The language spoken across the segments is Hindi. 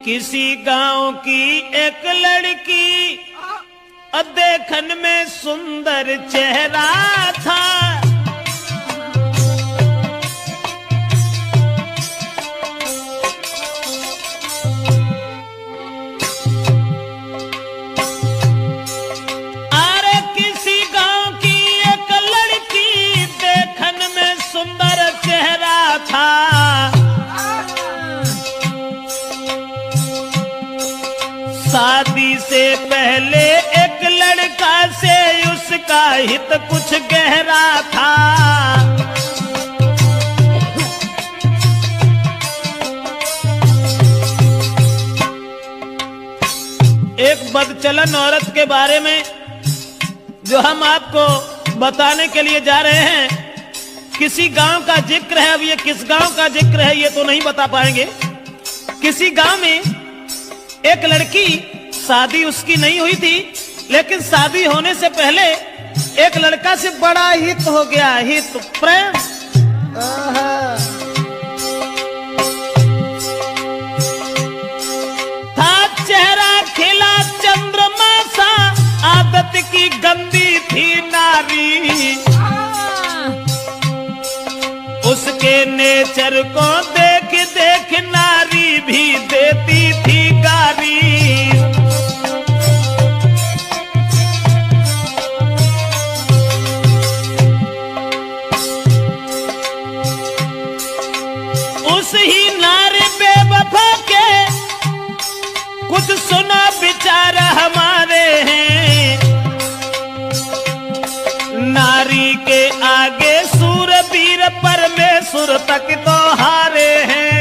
किसी गांव की एक लड़की देखन में सुंदर चेहरा था। अरे किसी गांव की एक लड़की देखन में सुंदर चेहरा था। शादी से पहले एक लड़का से उसका हित कुछ गहरा था। एक बदचलन औरत के बारे में जो हम आपको बताने के लिए जा रहे हैं, किसी गांव का जिक्र है। अब ये किस गांव का जिक्र है ये तो नहीं बता पाएंगे। किसी गांव में एक लड़की, शादी उसकी नहीं हुई थी, लेकिन शादी होने से पहले एक लड़का से बड़ा हित हो गया, हित प्रेम। था चेहरा खिला चंद्रमा सा, आदत की गंदी थी नारी। उसके नेचर को देख देख नारी भी देती थी गारी। उस ही नारी बेवफा के कुछ सुना विचार हमारे हैं। नारी के आगे सूरवीर परमेश्वर तक तो हारे हैं।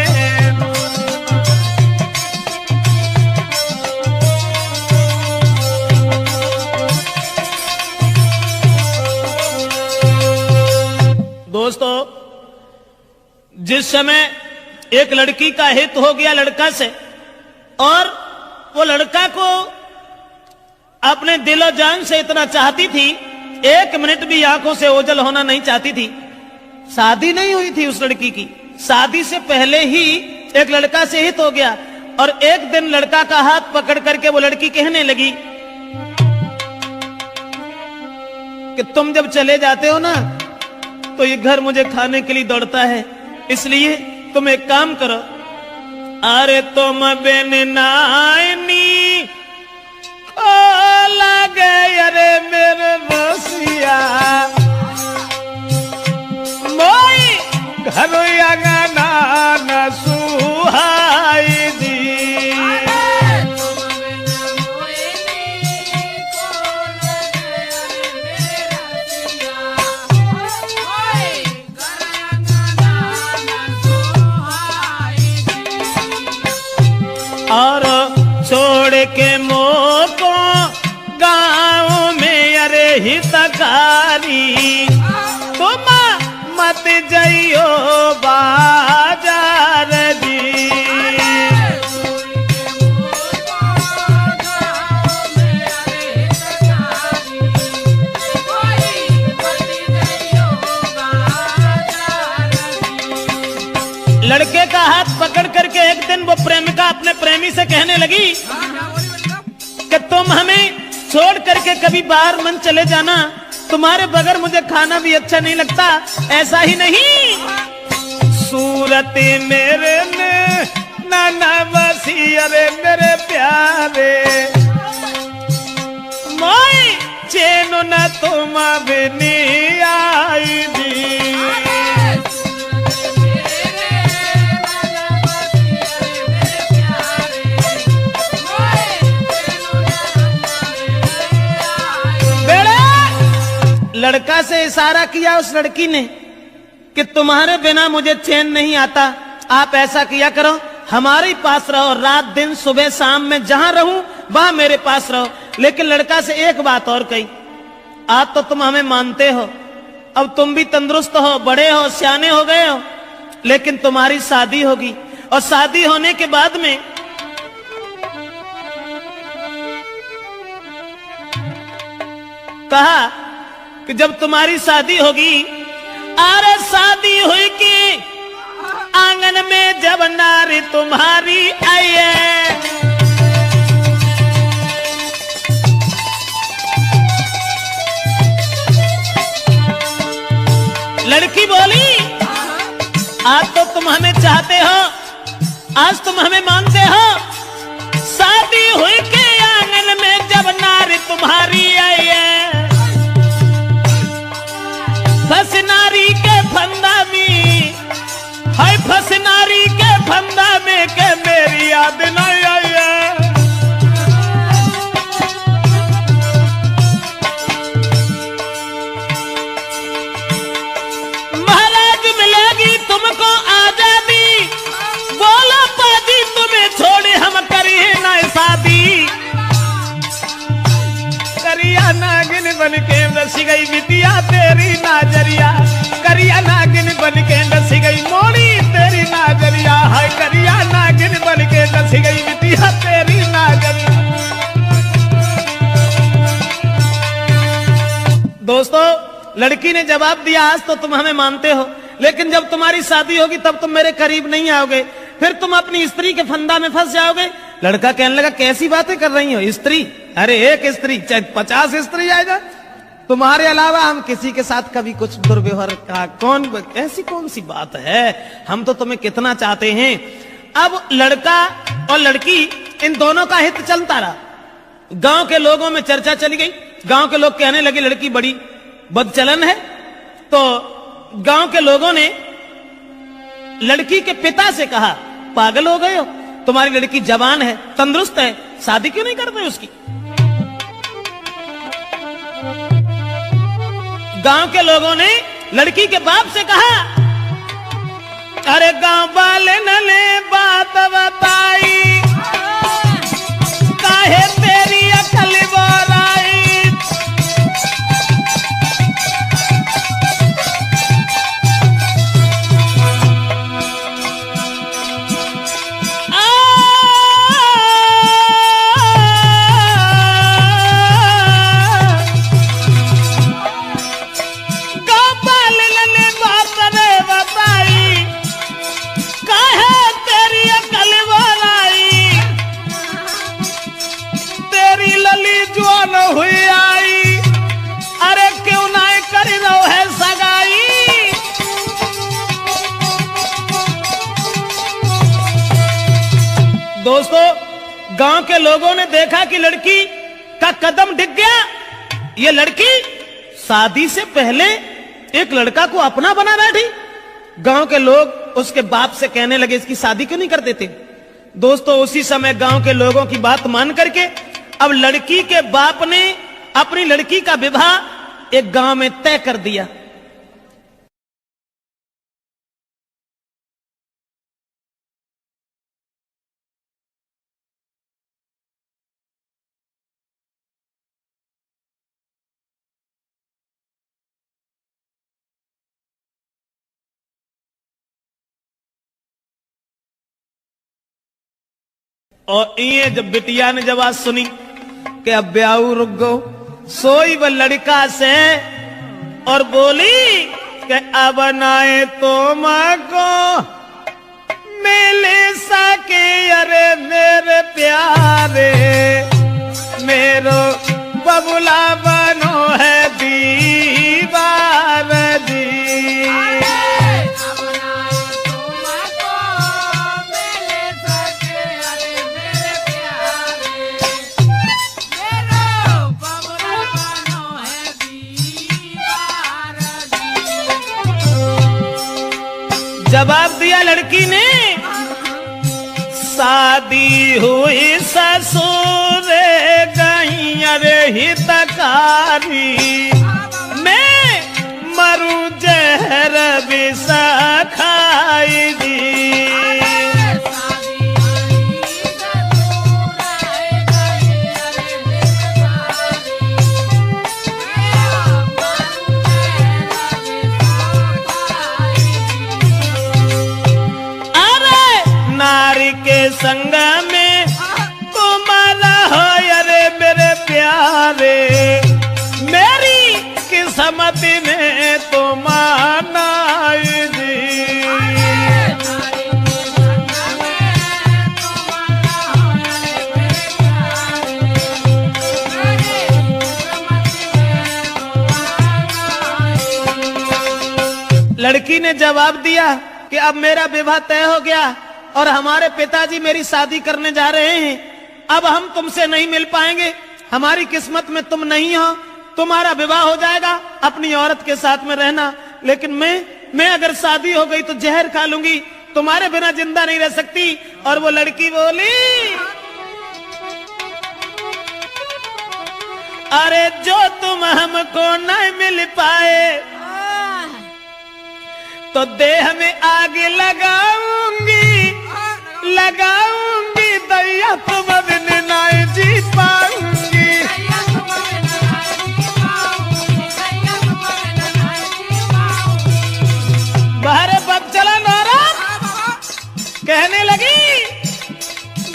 दोस्तों, जिस समय एक लड़की का हित हो गया लड़का से, और वो लड़का को अपने दिलो जान से इतना चाहती थी, एक मिनट भी आंखों से ओझल होना नहीं चाहती थी। शादी नहीं हुई थी उस लड़की की, शादी से पहले ही एक लड़का से हित हो गया। और एक दिन लड़का का हाथ पकड़ करके वो लड़की कहने लगी कि तुम जब चले जाते हो ना तो ये घर मुझे खाने के लिए दौड़ता है, इसलिए तुम एक काम करो, अरे तुम बिन नाइनी लगे अरे मेरे रसिया मोई घर अंगना न सुहाई दी। और छोड़ के मोह को गाँव में अरे हितकारी, तुम मत जाइयो बाजार जी। लड़के का हाथ पकड़ करके एक दिन वो प्रेमिका अपने प्रेमी से कहने लगी कि तुम हमें छोड़ करके कभी बाहर मन चले जाना, तुम्हारे बगैर मुझे खाना भी अच्छा नहीं लगता। ऐसा ही नहीं, सूरत मेरे ने नाना बसी अरे मेरे प्यारे मोई चैन न तुम बिनी आई दी। लड़का से इशारा किया उस लड़की ने कि तुम्हारे बिना मुझे चैन नहीं आता, आप ऐसा किया करो, हमारे पास रहो, रात दिन सुबह शाम में जहां रहूं वहां मेरे पास रहो। लेकिन लड़का से एक बात और कही, आज तो तुम हमें मानते हो, अब तुम भी तंदुरुस्त हो, बड़े हो, सियाने हो गए हो, लेकिन तुम्हारी शादी होगी, और शादी होने के बाद में कहा कि जब तुम्हारी शादी होगी, अरे शादी हुई कि आंगन में जब नारी तुम्हारी आई है। लड़की बोली, आज तो तुम हमें चाहते हो, आज तुम हमें मानते हो, शादी हुई के आंगन में जब नारी तुम्हारी आई है। फंस नारी के फंदा में, हाय फंस नारी के फंदा में के मेरी याद नहीं आई है। महाराज मिलेगी तुमको आजादी, बोलो पाजी तुम्हें छोड़े हम करिए ना शादी। करिया नागिन बन के रस गई बिटिया तेरी नाजरिया, करिया नागिन बन के रस गई मोड़ी तेरी नाजरिया, हाय करिया नागिन बन के रस गई बिटिया तेरी नाजरिया। दोस्तों, लड़की ने जवाब दिया, आज तो तुम हमें मानते हो, लेकिन जब तुम्हारी शादी होगी तब तुम मेरे करीब नहीं आओगे, फिर तुम अपनी स्त्री के फंदा में फंस जाओगे। लड़का कहने लगा, कैसी बातें कर रही हो, स्त्री? अरे एक स्त्री चाहे 50 स्त्री आएगा, तुम्हारे अलावा हम किसी के साथ कभी कुछ दुर्व्यवहार का ऐसी कौन सी बात है, हम तो तुम्हें कितना चाहते हैं। अब लड़का और लड़की इन दोनों का हित चलता रहा। गांव के लोगों में चर्चा चली गई, गांव के लोग कहने लगे लड़की बड़ी बदचलन है। तो गांव के लोगों ने लड़की के पिता से कहा, पागल हो गए हो, तुम्हारी लड़की जवान है, तंदुरुस्त है, शादी क्यों नहीं करते उसकी। गांव के लोगों ने लड़की के बाप से कहा, अरे गांव वाले ने बात बताई, काहे तेरी अकल बोराई। हुई आई, अरे क्यों ना कर लो है सगाई। दोस्तों, गांव के लोगों ने देखा कि लड़की का कदम डिग गया। ये लड़की शादी से पहले एक लड़का को अपना बना बैठी। गांव के लोग उसके बाप से कहने लगे, इसकी शादी क्यों नहीं कर देते। दोस्तों, उसी समय गांव के लोगों की बात मान करके अब लड़की के बाप ने अपनी लड़की का विवाह एक गांव में तय कर दिया। और ये जब बिटिया ने जब आज सुनी कि अब ब्याह रुक गो, सोई वह लड़का से और बोली कि अब नाए तो मां को मिले सके, अरे मेरे प्यारे मेरो बबुला बनो है दीवार दी। जवाब दिया लड़की ने, शादी हुई ससुर गई अरे हितकारी, मैं मरू जहर विष खाई दी। संग में तुम्हारा हो अरे मेरे प्यारे, मेरी किस्मत में तुम आना दी। लड़की ने जवाब दिया कि अब मेरा विवाह तय हो गया और हमारे पिताजी मेरी शादी करने जा रहे हैं, अब हम तुमसे नहीं मिल पाएंगे, हमारी किस्मत में तुम नहीं हो, तुम्हारा विवाह हो जाएगा, अपनी औरत के साथ में रहना, लेकिन मैं अगर शादी हो गई तो जहर खा लूंगी, तुम्हारे बिना जिंदा नहीं रह सकती। और वो लड़की बोली, अरे जो तुम हमको नहीं मिल पाए तो देह में आग लगाऊंगी, लगाऊंगी, दैया तुम बिन नहीं जी पाऊंगी। बाहर बग चला नारा कहने लगी,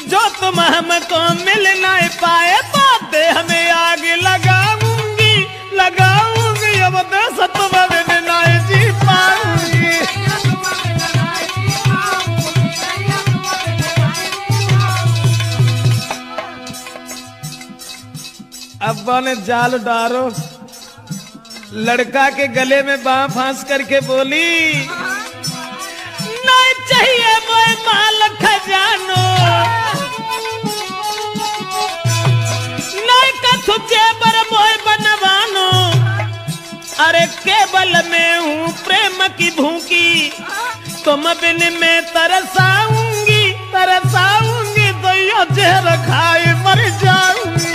जो तुम हमको मिल नहीं पाए तो देह में आग लगाऊंगी, लगाऊंगी, अब देश तुम बिन नहीं जी पाऊंगी। अब्बा ने जाल डारो, लड़का के गले में बांह फांस करके बोली, नहीं चाहिए वो माल खजानो, नहीं कथु जेबर मोय बनवानो, अरे केवल मैं हूँ प्रेम की भूखी, तुम बिन में तरसाऊंगी, तरसाऊंगी, दैया जहर खाए मर जाऊंगी।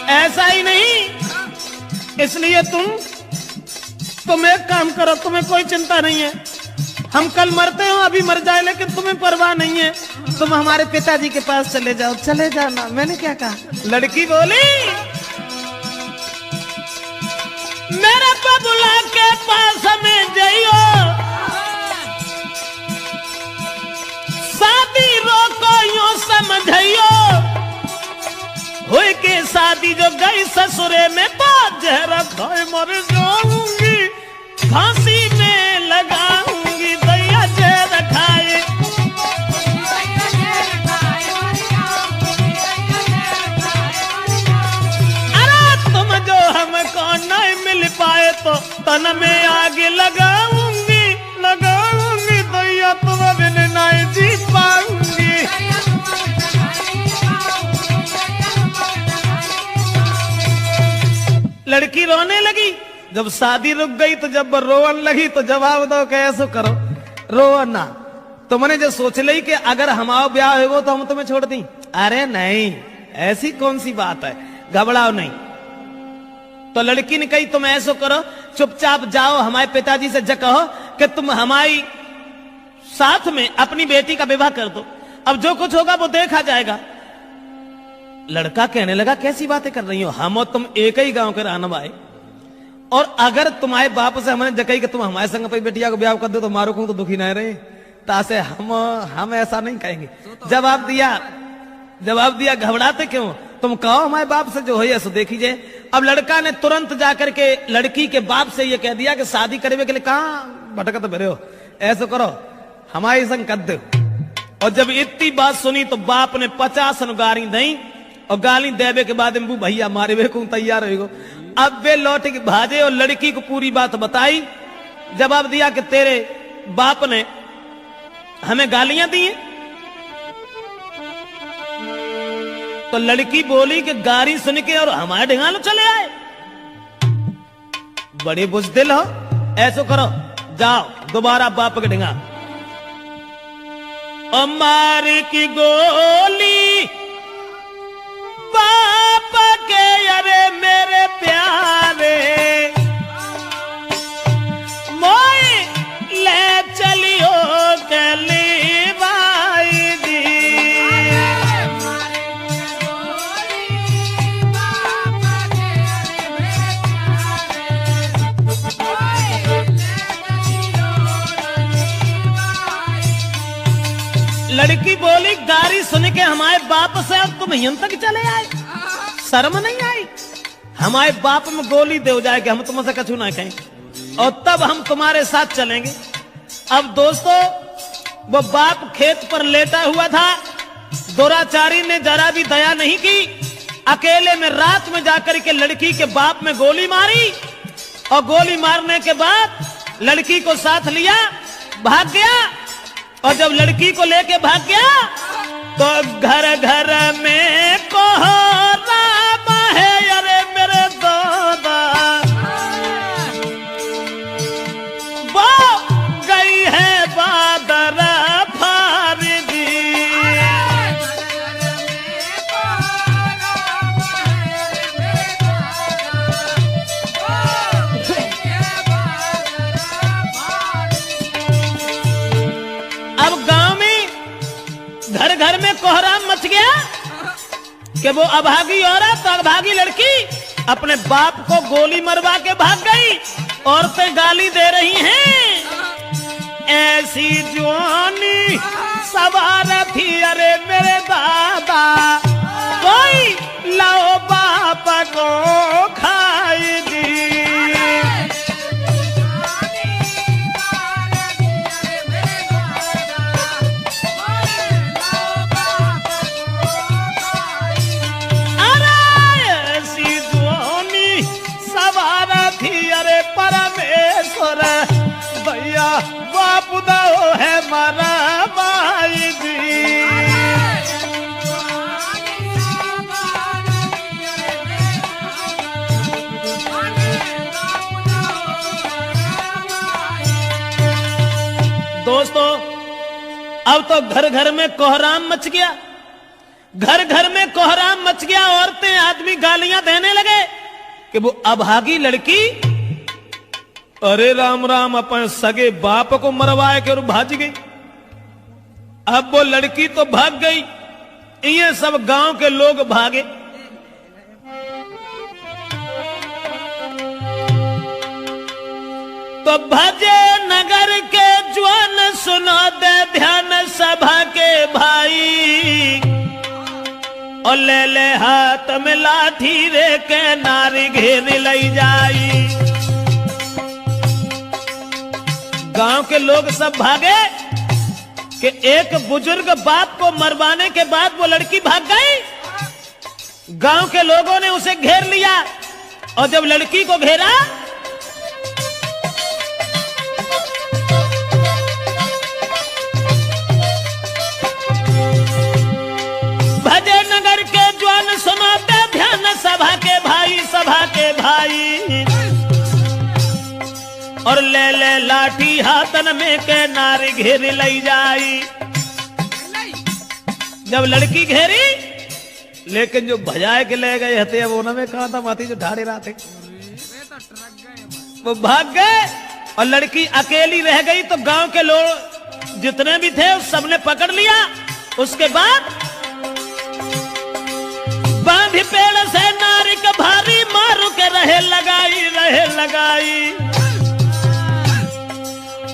ऐसा ही नहीं, इसलिए तुम एक काम करो, तुम्हें कोई चिंता नहीं है, हम कल मरते हो, अभी मर जाए, लेकिन तुम्हें परवाह नहीं है, तुम हमारे पिताजी के पास चले जाओ, चले जाना। मैंने क्या कहा? लड़की बोली, मेरे बबुला के पास हमें जाइयो, शादी रोको यूं समझियो, हुई के शादी जो गई ससुरे में तो जहर खाए मर जाऊंगी, फांसी में लगाऊंगी, दैया जहर खाए। अरे तुम जो हमको नहीं मिल पाए तो तन में आग लगाऊंगी, लगाऊंगी, दैया तुम बिन नहीं जी पाऊंगी। लड़की रोने लगी, जब शादी रुक गई तो जब रोवन लगी तो जवाब दो कैसे करो, रो ना, तुमने जो सोच ली कि अगर हमारा ब्याह हो तो हम तुम्हें छोड़ दी, अरे नहीं, ऐसी कौन सी बात है, घबराओ नहीं। तो लड़की ने कही, तुम ऐसा करो, चुपचाप जाओ, हमारे पिताजी से कहो कि तुम हमारी साथ में अपनी बेटी का विवाह कर दो, अब जो कुछ होगा वो देखा जाएगा। लड़का कहने लगा, कैसी बातें कर रही हो, हम और तुम एक ही गांव के रहने वाले, और अगर तुम्हारे बाप से हमने जकई कि तुम हमारे संग अपनी बेटिया को ब्याह कर दो तो मारो को तो दुखी नहीं रहे, तासे हम ऐसा नहीं कहेंगे। जवाब दिया, घबराते क्यों, तुम कहो हमारे बाप से जो है सो देखिए। अब लड़का ने तुरंत जाकर के लड़की के बाप से ये कह दिया कि शादी करने के लिए कहाँ भटकत फिरे हो, ऐसा करो हमारे संग कर दो। और जब इतनी बात सुनी तो बाप ने 50 गाली दी, और गाली देवे के बाद भैया मारे वे को तैयार हो। अब वे लौट के भाजे और लड़की को पूरी बात बताई, जवाब दिया कि तेरे बाप ने हमें गालियां दी हैं। तो लड़की बोली कि गाली सुन के और हमारे ढिंगालो चले आए, बड़े बुजदिल हो, ऐसो करो जाओ दोबारा बाप के ढिंगा। और मार की गोली बाप के, अरे मेरे प्यारे, मोई ले चलियो गली बाई दी। लड़की बोली, गारी सुन के हमारे बाप से अब तुम यहां तक चले आए, शर्म नहीं आई, हमारे बाप में गोली दे जाए कि हम तुमसे कछु ना कहें, और तब हम तुम्हारे साथ चलेंगे। अब दोस्तों, वो बाप खेत पर लेटा हुआ था, दुराचारी ने जरा भी दया नहीं की, अकेले में रात में जाकर के लड़की के बाप में गोली मारी और गोली मारने के बाद लड़की को साथ लिया, भाग गया। और जब लड़की को लेके भाग गया तो घर घर में कोहराम है, अरे मेरे दादा वो गई है बादर फारगी। अब गांव में घर घर में कोहराम मच गया कि वो अभागी औरत, अभागी लड़की अपने बाप को गोली मरवा के भाग गई। औरतें गाली दे रही हैं, ऐसी जवानी सवार थी, अरे मेरे दादा कोई लाओ बाप को खाएगी। अरे परमेश्वर भैया बाप दो है मारा माई जी। दोस्तों अब तो घर घर में कोहराम मच गया, घर घर में कोहराम मच गया। औरतें आदमी गालियां देने लगे कि वो अभागी लड़की, अरे राम राम, अपन सगे बाप को मरवाए के और भाज गई। अब वो लड़की तो भाग गई, ये सब गांव के लोग भागे। तो भजे नगर के ज्वान सुनो दे ध्यान सभा के भाई, और ले ले हाथ में लाठी रे के नारी घेर लई जाई। गांव के लोग सब भागे कि एक बुजुर्ग बाप को मरवाने के बाद वो लड़की भाग गई। गांव के लोगों ने उसे घेर लिया और जब लड़की को घेरा भजे नगर के ज्वान सुनाते ध्यान सभा के भाई, सभा के भाई, और ले ले लाठी हाथन में के नारी घेर लई जाई। जब लड़की घेरी, लेकिन जो भजाए के ले गए हते वो न में कहा था माथी जो ढाड़े रहा थे वो भाग गए और लड़की अकेली रह गई। तो गांव के लोग जितने भी थे सबने पकड़ लिया। उसके बाद बांधी पेड़ से नारी के भारी मारू के रहे लगाई,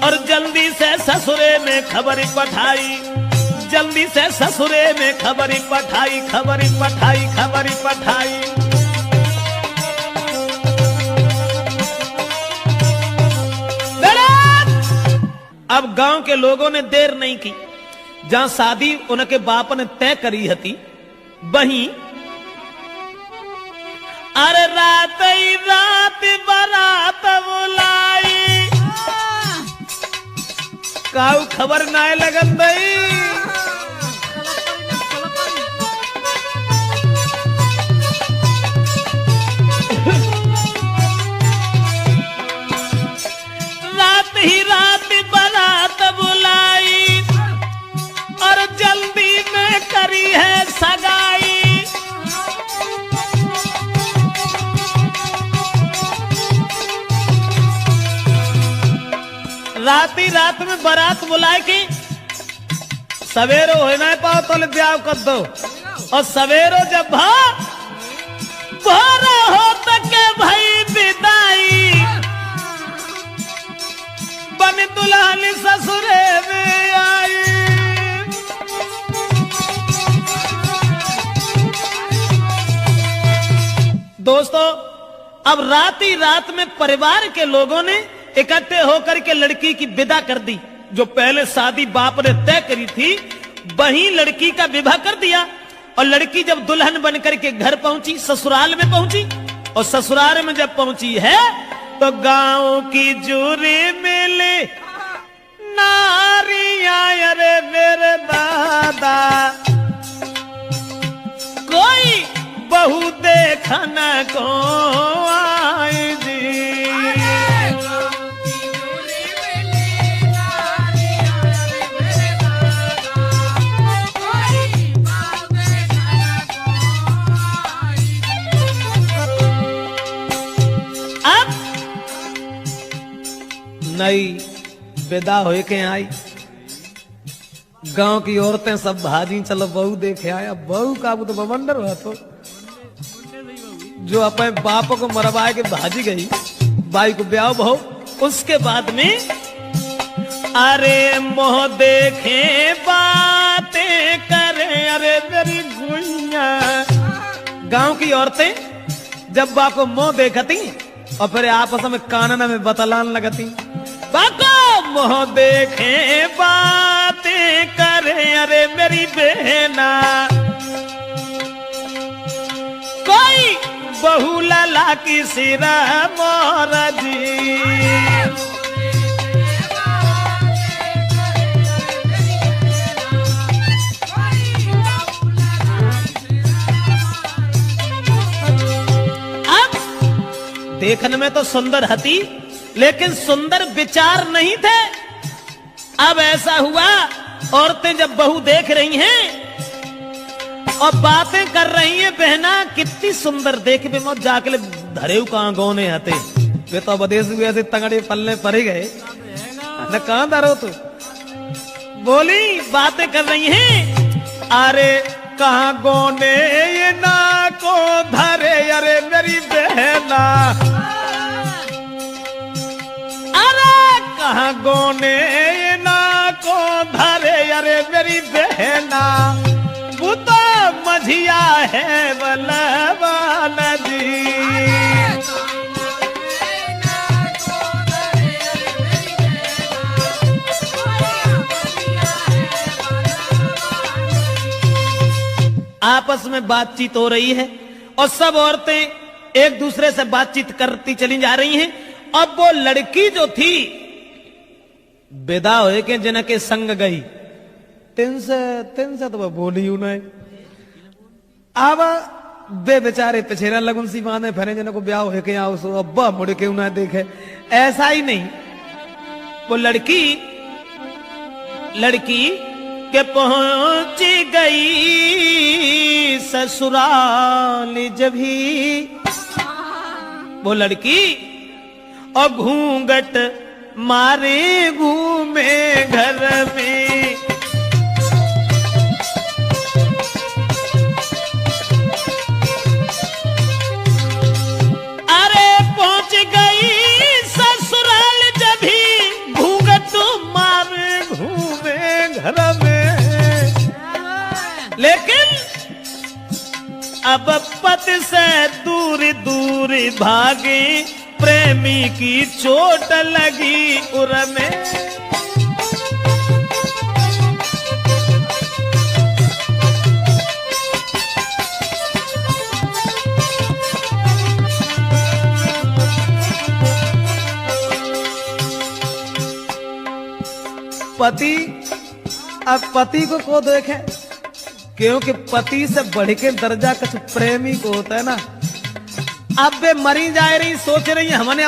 और जल्दी से ससुरे में खबरी पठाई, जल्दी से ससुरे में खबरी पठाई। अब गांव के लोगों ने देर नहीं की, जहां शादी उनके बाप ने तय करी हती वहीं अरे रात ही रात बारात बुलाई, काऊ खबर नाय लगन दई। रात ही रात बारात बुलाई और जल्दी में करी है सगाई। रात ही रात में बारात बुलाए कि सवेरो हो ना पाओ तो ब्याह कर दो, और सवेरो जब भोरा हो तक के भाई विदाई, बन दुल्हन ससुरे में आई। दोस्तों अब रात ही रात में परिवार के लोगों ने इकट्ठे होकर के लड़की की विदा कर दी। जो पहले शादी बाप ने तय करी थी वहीं लड़की का विवाह कर दिया। और लड़की जब दुल्हन बनकर के घर पहुंची, ससुराल में पहुंची, और ससुराल में जब पहुंची है तो गांव की जूरी मिली नारिया, अरे मेरे दादा कोई बहू देखन को आई जी। अब नई विदा होए के आई, गांव की औरतें सब भाजी चलो बहू देखे आया। बहू का वो तो बवंडर हुआ, तो जो अपने बाप को मरवाए के भाजी गई, बाई को ब्याह बहू। उसके बाद में अरे मोह देखे बातें करे, अरे मेरी गुइया। गांव की औरतें जब बा को मोह देखती और फिर आपस में कानन में बतलान लगती, बाको मोह देखे बातें करे, अरे मेरी बहना कोई बहू लाला की सिरा मोरा जी। अब देखने में तो सुंदर हती, लेकिन सुंदर विचार नहीं थे। अब ऐसा हुआ, औरतें जब बहू देख रही हैं और बातें कर रही हैं, बहना कितनी सुंदर देख बे मत जाके धरेऊ कहां गौने हते, वे तो बदेश हुए ऐसे तंगड़े पल्ले पर ही गए न, कहां धरो तू। बोली बातें कर रही हैं, अरे कहां गौने ये ना को धरे, अरे मेरी बहना कहां गोने ना को धरे, अरे मेरी बहना वो तो मझिया है बलवान जी। आपस में बातचीत हो रही है और सब औरतें एक दूसरे से बातचीत करती चली जा रही हैं। अब वो लड़की जो थी विदा होए के जिनके संग गई, तिन से तो बोली हूं नहीं। अब बे बेचारे पिछेरा लगुन सी बांधे फिरे, जिनको ब्याह होए के आओ सो अब्बा मुड़ के उन्हें देखे। ऐसा ही नहीं, वो लड़की के पहुंच गई ससुराल जब ही वो लड़की और घूंघट मारे घूमे घर में। अरे पहुंच गई ससुराल जब ही घूंघट मारे घूमे घर में। लेकिन अब पति से दूर दूर भागे, प्रेमी की चोट लगी उर में। पति अब पति को देखे, क्योंकि पति से बढ़ के दर्जा कुछ प्रेमी को होता है ना। अब वे मरी जा रही, सोच रही है हमने